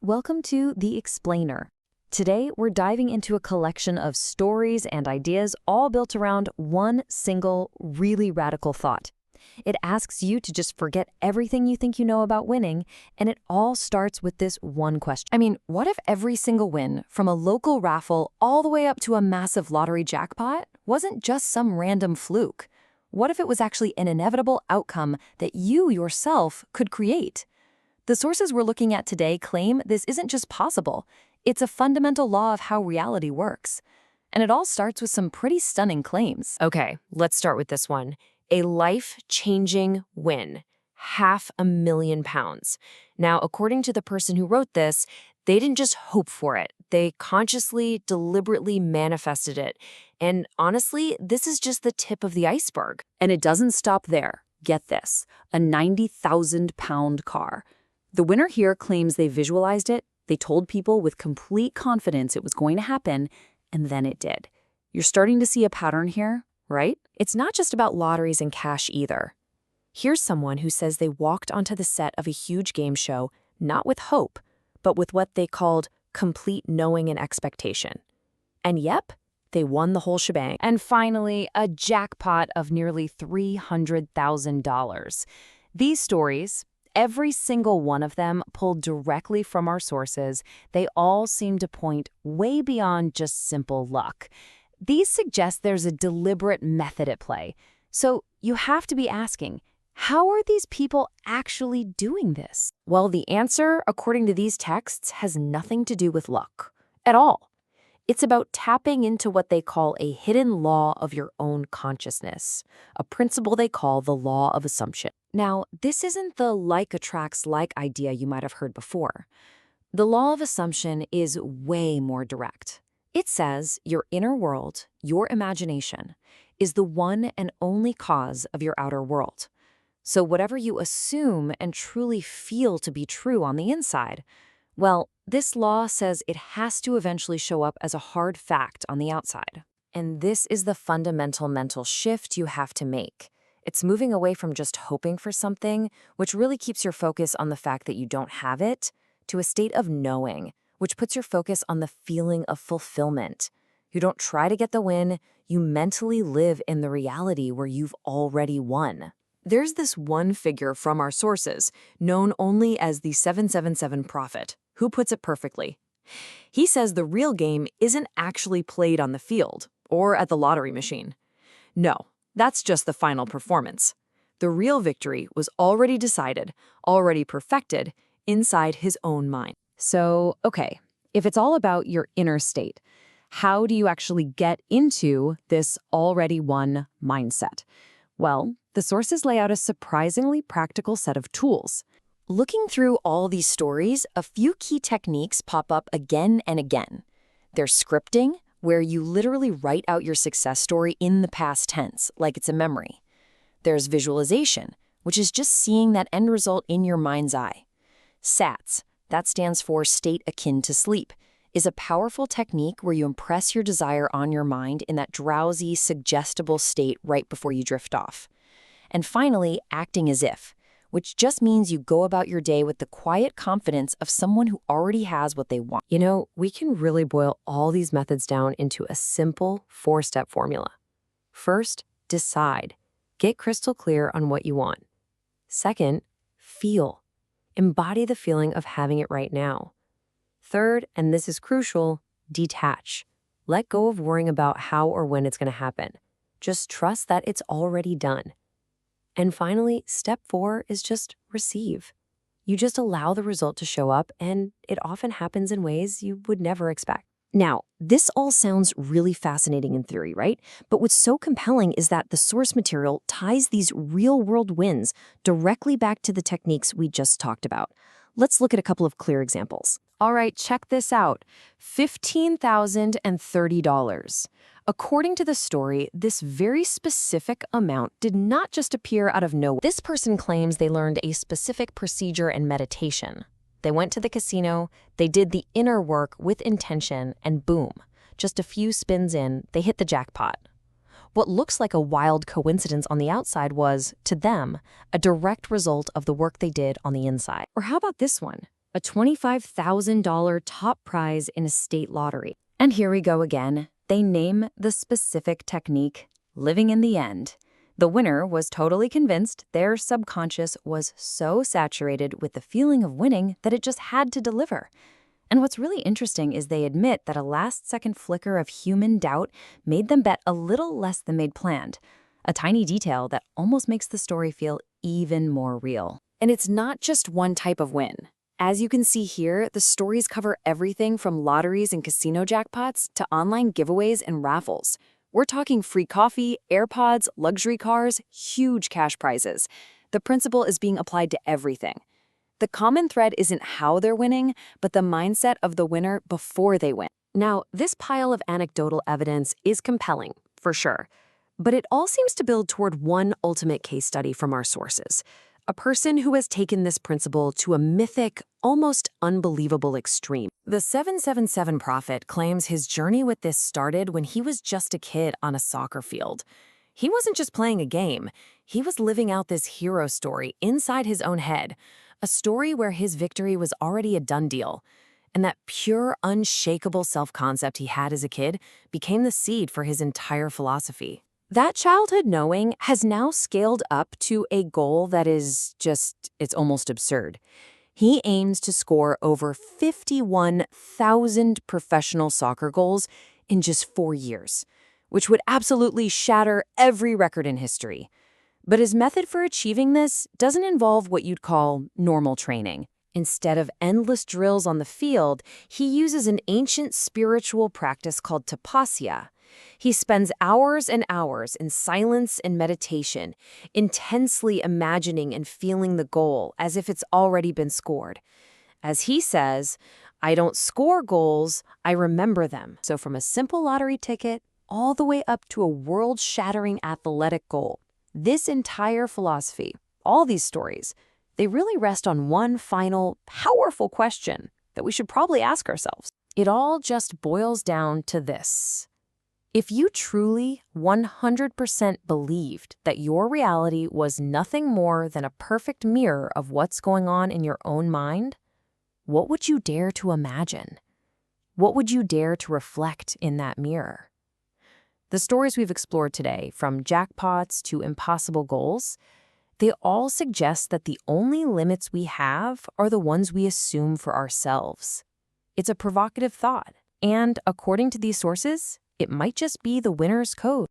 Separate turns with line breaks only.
Welcome to The Explainer. Today, we're diving into a collection of stories and ideas all built around one single, really radical thought. It asks you to just forget everything you think you know about winning, and it all starts with this one question. What if every single win, from a local raffle all the way up to a massive lottery jackpot, wasn't just some random fluke? What if it was actually an inevitable outcome that you yourself could create? The sources we're looking at today claim this isn't just possible, it's a fundamental law of how reality works. And it all starts with some pretty stunning claims.
Okay, let's start with this one. A life-changing win. £500,000. Now, according to the person who wrote this, they didn't just hope for it. They consciously, deliberately manifested it. And honestly, this is just the tip of the iceberg.
And it doesn't stop there. Get this, a 90,000-pound car. The winner here claims they visualized it, they told people with complete confidence it was going to happen, and then it did. You're starting to see a pattern here, right?
It's not just about lotteries and cash either. Here's someone who says they walked onto the set of a huge game show, not with hope, but with what they called complete knowing and expectation. And yep, they won the whole shebang.
And finally, a jackpot of nearly $300,000. These stories, every single one of them pulled directly from our sources, they all seem to point way beyond just simple luck. These suggest there's a deliberate method at play. So you have to be asking, how are these people actually doing this?
Well, the answer, according to these texts, has nothing to do with luck at all. It's about tapping into what they call a hidden law of your own consciousness, a principle they call the law of assumption. Now, this isn't the like attracts like idea you might have heard before. The law of assumption is way more direct. It says your inner world, your imagination, is the one and only cause of your outer world. So whatever you assume and truly feel to be true on the inside, well, this law says it has to eventually show up as a hard fact on the outside. And this is the fundamental mental shift you have to make. It's moving away from just hoping for something, which really keeps your focus on the fact that you don't have it, to a state of knowing, which puts your focus on the feeling of fulfillment. You don't try to get the win, you mentally live in the reality where you've already won. There's this one figure from our sources, known only as the 777 Prophet, who puts it perfectly. He says the real game isn't actually played on the field or at the lottery machine. No, that's just the final performance. The real victory was already decided, already perfected, inside his own mind.
So, okay, if it's all about your inner state, how do you actually get into this already won mindset? Well, the sources lay out a surprisingly practical set of tools.
Looking through all these stories, a few key techniques pop up again and again. There's scripting, where you literally write out your success story in the past tense, like it's a memory. There's visualization, which is just seeing that end result in your mind's eye. SATS, that stands for state akin to sleep, is a powerful technique where you impress your desire on your mind in that drowsy, suggestible state right before you drift off. And finally, acting as if, which just means you go about your day with the quiet confidence of someone who already has what they want. You know, we can really boil all these methods down into a simple 4-step formula. First, decide. Get crystal clear on what you want. Second, feel. Embody the feeling of having it right now. Third, and this is crucial, detach. Let go of worrying about how or when it's going to happen. Just trust that it's already done. And finally, step 4 is just receive. You just allow the result to show up, and it often happens in ways you would never expect. Now, this all sounds really fascinating in theory, right? But what's so compelling is that the source material ties these real-world wins directly back to the techniques we just talked about. Let's look at a couple of clear examples.
All right, check this out. $15,030. According to the story, this very specific amount did not just appear out of nowhere.
This person claims they learned a specific procedure and meditation. They went to the casino, they did the inner work with intention, and boom, just a few spins in, they hit the jackpot. What looks like a wild coincidence on the outside was, to them, a direct result of the work they did on the inside.
Or how about this one? a $25,000 top prize in a state lottery. And here we go again. They name the specific technique, living in the end. The winner was totally convinced their subconscious was so saturated with the feeling of winning that it just had to deliver. And what's really interesting is they admit that a last-second flicker of human doubt made them bet a little less than they'd planned, a tiny detail that almost makes the story feel even more real.
And it's not just one type of win. As you can see here, the stories cover everything from lotteries and casino jackpots to online giveaways and raffles. We're talking free coffee, AirPods, luxury cars, huge cash prizes. The principle is being applied to everything. The common thread isn't how they're winning, but the mindset of the winner before they win.
Now, this pile of anecdotal evidence is compelling, for sure, but it all seems to build toward one ultimate case study from our sources. A person who has taken this principle to a mythic, almost unbelievable extreme. The 777 prophet claims his journey with this started when he was just a kid on a soccer field. He wasn't just playing a game, he was living out this hero story inside his own head, a story where his victory was already a done deal. And that pure, unshakable self-concept he had as a kid became the seed for his entire philosophy. That childhood knowing has now scaled up to a goal that is it's almost absurd. He aims to score over 51,000 professional soccer goals in just 4 years, which would absolutely shatter every record in history. But his method for achieving this doesn't involve what you'd call normal training. Instead of endless drills on the field, he uses an ancient spiritual practice called tapasya. He spends hours and hours in silence and meditation, intensely imagining and feeling the goal as if it's already been scored. As he says, "I don't score goals, I remember them." So from a simple lottery ticket all the way up to a world-shattering athletic goal, this entire philosophy, all these stories, they really rest on one final, powerful question that we should probably ask ourselves. It all just boils down to this. If you truly 100% believed that your reality was nothing more than a perfect mirror of what's going on in your own mind, what would you dare to imagine? What would you dare to reflect in that mirror? The stories we've explored today, from jackpots to impossible goals, they all suggest that the only limits we have are the ones we assume for ourselves. It's a provocative thought, and according to these sources, it might just be the winner's code.